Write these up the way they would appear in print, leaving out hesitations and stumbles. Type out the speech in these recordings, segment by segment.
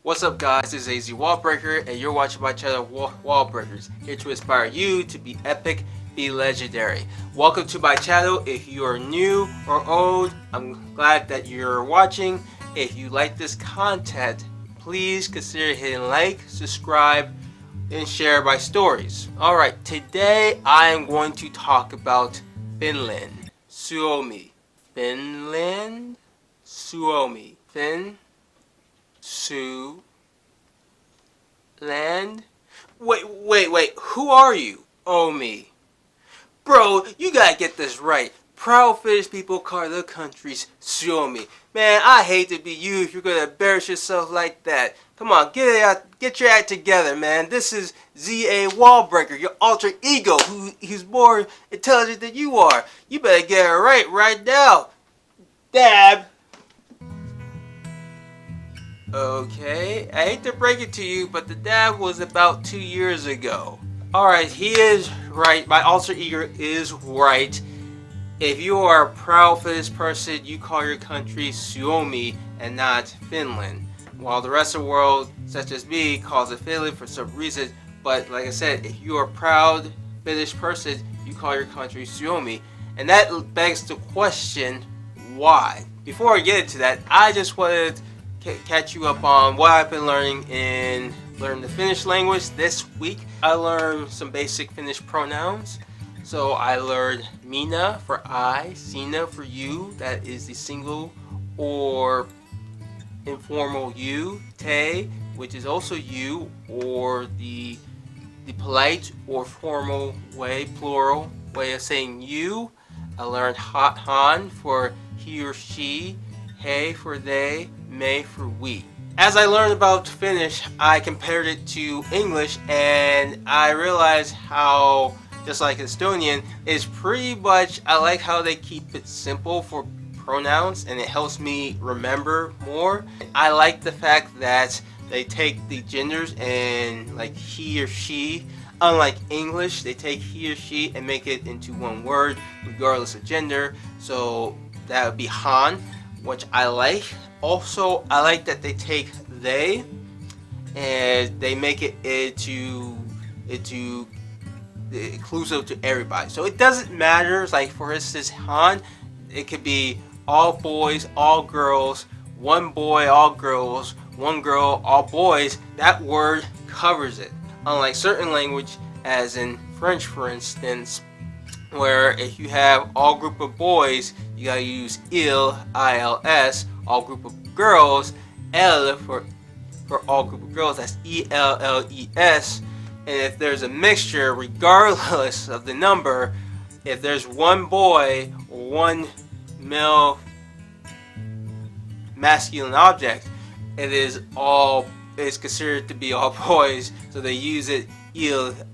What's up guys, this is AZ Wallbreaker and you're watching my channel Wallbreakers, here to inspire you to be epic, be legendary. Welcome to my channel. If you are new or old, I'm glad that you're watching. If you like this content, please consider hitting like, subscribe, and share my stories. Alright, today I am going to talk about Finland. Suomi. Finland. Suomi. Land? Wait, who are you? Oh, me. Bro, you gotta get this right. Proud Finnish people call their countries Suomi. Man, I hate to be you if you're gonna embarrass yourself like that. Come on, get your act together, man. This is ZA Wallbreaker, your alter ego, who's more intelligent than you are. You better get it right now. Dab. Okay, I hate to break it to you, but the dab was about 2 years ago. Alright, he is right. My alter ego is right. If you are a proud Finnish person, you call your country Suomi and not Finland. While the rest of the world, such as me, calls it Finland for some reason. But like I said, if you are a proud Finnish person, you call your country Suomi. And that begs the question, why? Before I get into that, I just wanted to catch you up on what I've been learning in learning the Finnish language this week. I learned some basic Finnish pronouns. So I learned minä for I, sinä for you, that is the single or informal you, te, which is also you, or the polite or formal way, plural way of saying you. I learned han for he or she, he for they, me for we. As I learned about Finnish, I compared it to English and I realized how, just like Estonian, is pretty much, I like how they keep it simple for pronouns and it helps me remember more. I like the fact that they take the genders and like he or she. Unlike English, they take he or she and make it into one word regardless of gender. So that would be han, which I like. Also, I like that they take they and they make it into inclusive to everybody. So it doesn't matter, like for instance, han, it could be all boys, all girls, one boy, all girls, one girl, all boys. That word covers it. Unlike certain language, as in French for instance, where if you have all group of boys, you gotta use ils, all group of girls, L for all group of girls, that's ELLES. And if there's a mixture, regardless of the number, if there's one boy or one male masculine object, it's considered to be all boys, so they use it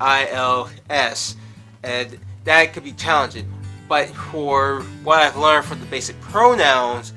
ILS, and that could be challenging. But for what I've learned from the basic pronouns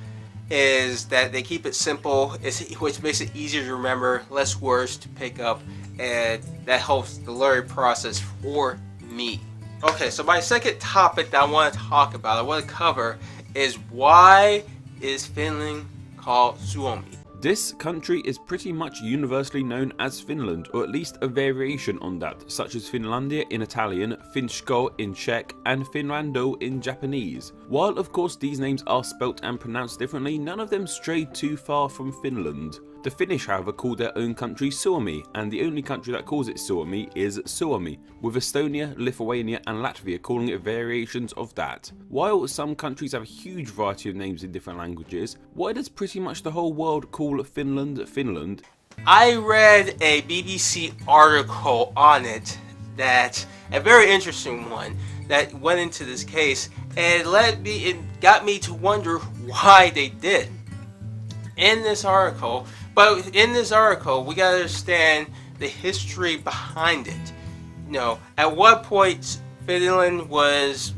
is that they keep it simple, which makes it easier to remember, less words to pick up, and that helps the learning process for me. Okay, so my second topic that I want to talk about, I want to cover, is why is Finland called Suomi? This country is pretty much universally known as Finland, or at least a variation on that, such as Finlandia in Italian, Finsko in Czech, and Finlando in Japanese. While of course these names are spelt and pronounced differently, none of them stray too far from Finland. The Finnish, however, call their own country Suomi, and the only country that calls it Suomi is Suomi, with Estonia, Lithuania and Latvia calling it variations of that. While some countries have a huge variety of names in different languages, why does pretty much the whole world call Finland Finland? I read a BBC article on it, that a very interesting one, that went into this case, and it got me to wonder why they did. In this article, we gotta understand the history behind it. You know, at what point Finland was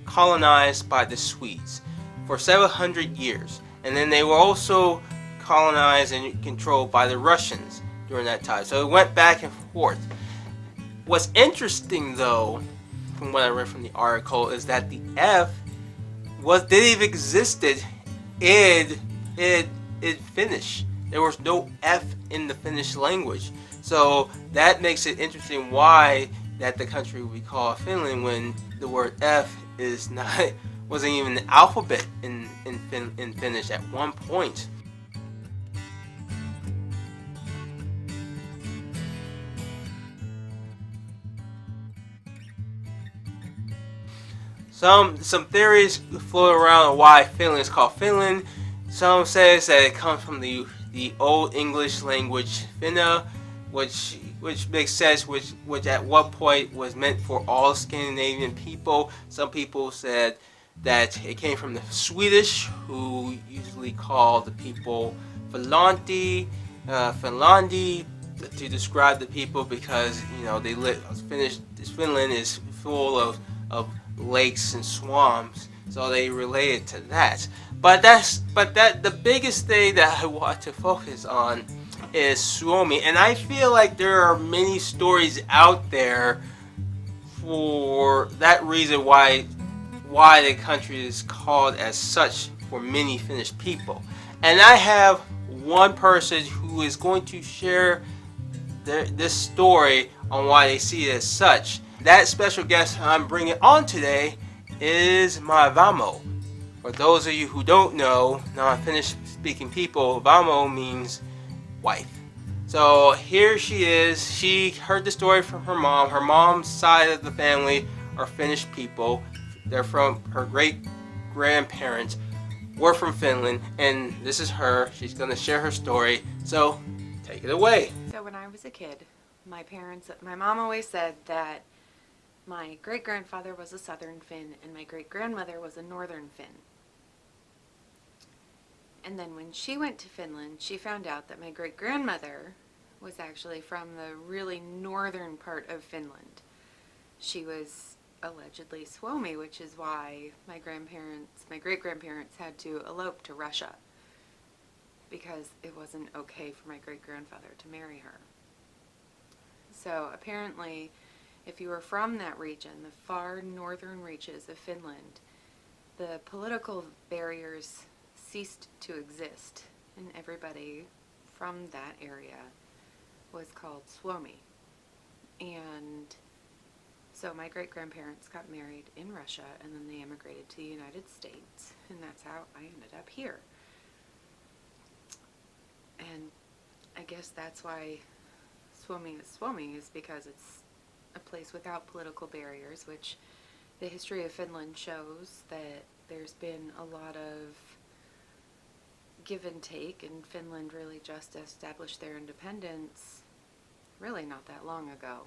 colonized by the Swedes for 700 years, and then they were also colonized and controlled by the Russians during that time. So it went back and forth. What's interesting, though, from what I read from the article, is that the F didn't even existed in Finnish. There was no F in the Finnish language. So that makes it interesting why that the country would be called Finland when the word F is not wasn't even the alphabet in Finnish at one point. Some theories float around on why Finland is called Finland. Some says that it comes from the Old English language Finna, which makes sense, which at one point was meant for all Scandinavian people. Some people said that it came from the Swedish, who usually call the people Finlandi, to describe the people because they live. Finland is full of lakes and swamps, so they related to that. But the biggest thing that I want to focus on is Suomi, and I feel like there are many stories out there for that reason why the country is called as such for many Finnish people. And I have one person who is going to share this story on why they see it as such. That special guest I'm bringing on today is my Vamo. For those of you who don't know, non-Finnish speaking people, Vamo means wife. So here she is. She heard the story from her mom. Her mom's side of the family are Finnish people. They're from her great-grandparents were from Finland, and this is her. She's going to share her story. So take it away. So when I was a kid, my mom always said that my great-grandfather was a Southern Finn and my great-grandmother was a Northern Finn. And then when she went to Finland, she found out that my great-grandmother was actually from the really northern part of Finland. She was allegedly Suomi, which is why my great-grandparents had to elope to Russia because it wasn't okay for my great-grandfather to marry her. So apparently, if you were from that region, the far northern reaches of Finland, the political barriers ceased to exist, and everybody from that area was called Suomi. And so my great-grandparents got married in Russia, and then they immigrated to the United States, and that's how I ended up here. And I guess that's why Suomi is because it's a place without political barriers, which the history of Finland shows that there's been a lot of give and take, and Finland really just established their independence really not that long ago.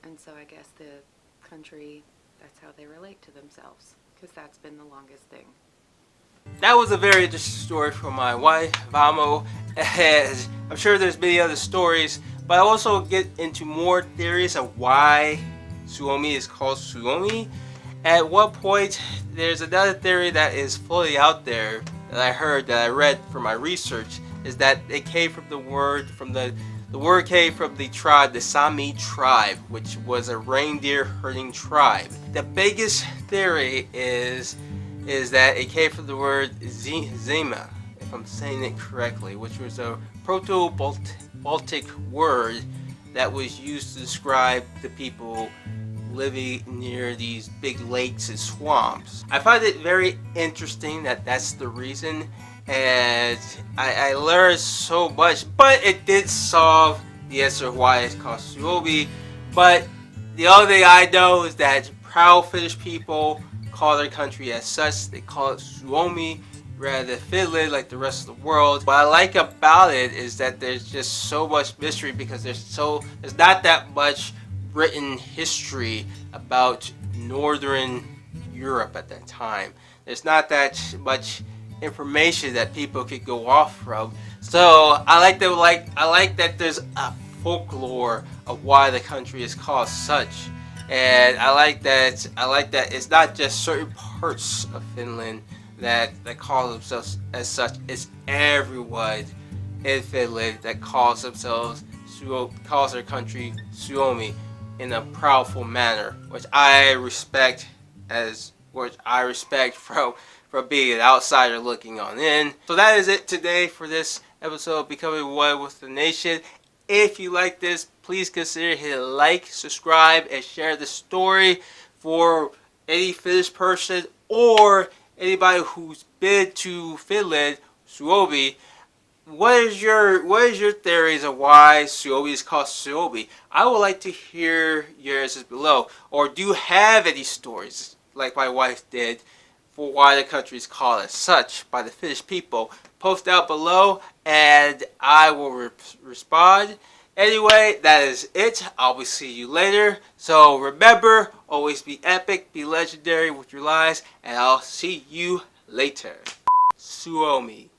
And so I guess the country, that's how they relate to themselves, because that's been the longest thing. That was a very interesting story from my wife, Vamo. And I'm sure there's many other stories, but I also get into more theories of why Suomi is called Suomi. At one point, there's another theory that is fully out there that I read from my research, is that it came from the word came from the tribe, the Sami tribe, which was a reindeer herding tribe. The biggest theory is that it came from the word Zima, if I'm saying it correctly, which was a Proto-Baltic word that was used to describe the people living near these big lakes and swamps. I find it very interesting that that's the reason, and I learned so much, but it did solve the answer of why it's called Suomi. But the only thing I know is that proud Finnish people call their country as such. They call it Suomi rather than Finland like the rest of the world. What I like about it is that there's just so much mystery, because there's not that much written history about Northern Europe at that time. There's not that much information that people could go off from. So I like that there's a folklore of why the country is called such. And I like that it's not just certain parts of Finland that call themselves as such. It's everyone in Finland that calls their country Suomi in a proudful manner, which I respect from being an outsider looking on in. So that is it today for this episode of Becoming One with the Nation. If you like this, please consider hitting like, subscribe, and share the story for any Finnish person or anybody who's been to Finland, Suomi. What is your theories of why Suomi is called Suomi? I would like to hear your answers below. Or do you have any stories, like my wife did, for why the country is called as such by the Finnish people? Post out below and I will respond. Anyway, that is it. I will see you later. So remember, always be epic, be legendary with your lives, and I'll see you later. Suomi.